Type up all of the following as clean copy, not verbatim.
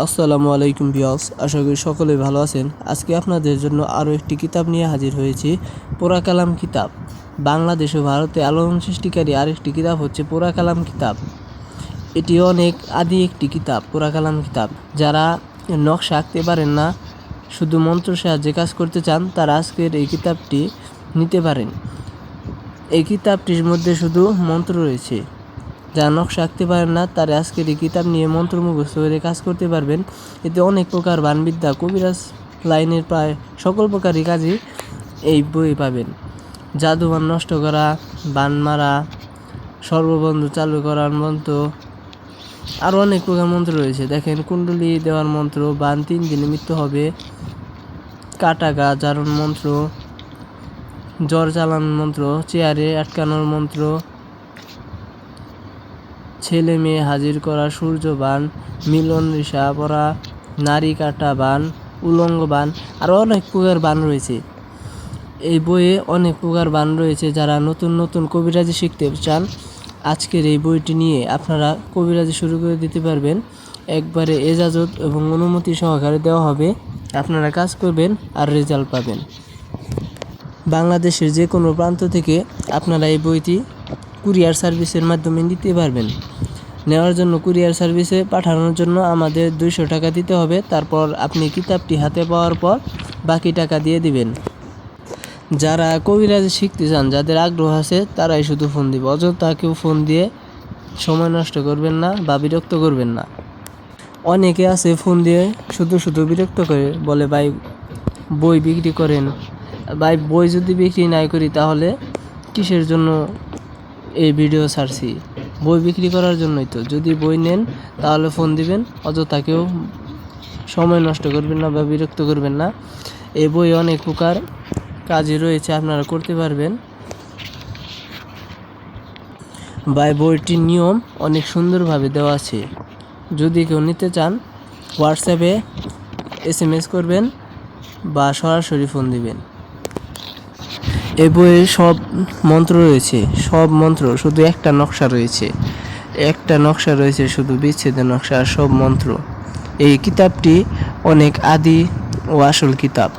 আসসালামু আলাইকুম ভিউয়ার্স, আশা করি সকলে ভালো আছেন। আজকে আপনাদের জন্য আরও একটি কিতাব নিয়ে হাজির হয়েছি, পোড়া কালাম কিতাব। বাংলাদেশ ও ভারতে আলোড়ন সৃষ্টিকারী আরেকটি কিতাব হচ্ছে পোড়া কালাম কিতাব। এটি অনেক আদি একটি কিতাব, পোড়া কালাম কিতাব। যারা নকশা আঁকতে পারেন না, শুধু মন্ত্র সাহায্যে কাজ করতে চান, তারা আজকের এই কিতাবটি নিতে পারেন। এই কিতাবটির মধ্যে শুধু মন্ত্র রয়েছে। যারা নকশা আঁকতে পারেন না, তারা আজকের এই কিতাব নিয়ে মন্ত্র মুখস্থ করে কাজ করতে পারবেন। এতে অনেক প্রকার বানবিদ্যা, কবিরাজ লাইনের প্রায় সকল প্রকারই কাজই এই বই পাবেন। জাদু বান নষ্ট করা, বান মারা, সর্ববন্ধ চালু করার মন্ত্র, আরও অনেক প্রকার মন্ত্র রয়েছে। দেখেন, কুণ্ডলী দেওয়ার মন্ত্র, বান 3 দিনে মৃত্যু হবে, কাটা গা জারণ মন্ত্র, জ্বর চালানোর মন্ত্র, চেয়ারে আটকানোর মন্ত্র, ছেলে মেয়ে হাজির করা, সূর্য বান, মিলন রিসা পরা, নারী কাটা বান, উলঙ্গ বান, আরও অনেক প্রকার বান রয়েছে। এই বইয়ে অনেক প্রকার বান রয়েছে। যারা নতুন নতুন কবিরাজি শিখতে চান, আজকের এই বইটি নিয়ে আপনারা কবিরাজি শুরু করে দিতে পারবেন। একবারে এজাজত এবং অনুমতি সহকারে দেওয়া হবে। আপনারা কাজ করবেন আর রেজাল্ট পাবেন। বাংলাদেশের যে কোনো প্রান্ত থেকে আপনারা এই বইটি কুরিয়ার সার্ভিসের মাধ্যমে নিতে পারবেন। নেওয়ার জন্য কুরিয়ার সার্ভিসে পাঠানোর জন্য আমাদের 200 টাকা দিতে হবে। তারপর আপনি কিতাবটি হাতে পাওয়ার পর বাকি টাকা দিয়ে দিবেন। যারা কবিরাজি শিখতে চান, যাদের আগ্রহ আছে, তারাই শুধু ফোন দিবে। অযথা কেউ ফোন দিয়ে সময় নষ্ট করবেন না বা বিরক্ত করবেন না। অনেকে আছে ফোন দিয়ে শুধু বিরক্ত করে, বলে ভাই বই বিক্রি করেন। ভাই বই যদি বিক্রি নাই করি, তাহলে কিসের জন্য এই ভিডিও ছাড়ছি? বই বিক্রি করার জন্যই তো। যদি বই নেন তাহলে ফোন দিবেন, অযথা কেউ সময় নষ্ট করবেন না বা বিরক্ত করবেন না। এই বই অনেক প্রকার কাজে রয়েছে, আপনারা করতে পারবেন। বইটির নিয়ম অনেক সুন্দরভাবে দেওয়া আছে। যদি কেউ নিতে চান, হোয়াটসঅ্যাপে SMS করবেন বা সরাসরি ফোন দিবেন। এই বইয়ে সব মন্ত্র রয়েছে, সব মন্ত্র, শুধু একটা নকশা রয়েছে, শুধু বিচ্ছেদের নকশা, আর সব মন্ত্র। এই কিতাবটি অনেক আদি ও আসল কিতাব।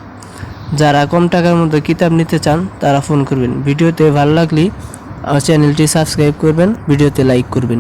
যারা কম টাকার মধ্যে কিতাব নিতে চান, তারা ফোন করবেন। ভিডিওতে ভালো লাগলে চ্যানেলটি সাবস্ক্রাইব করবেন, ভিডিওতে লাইক করবেন।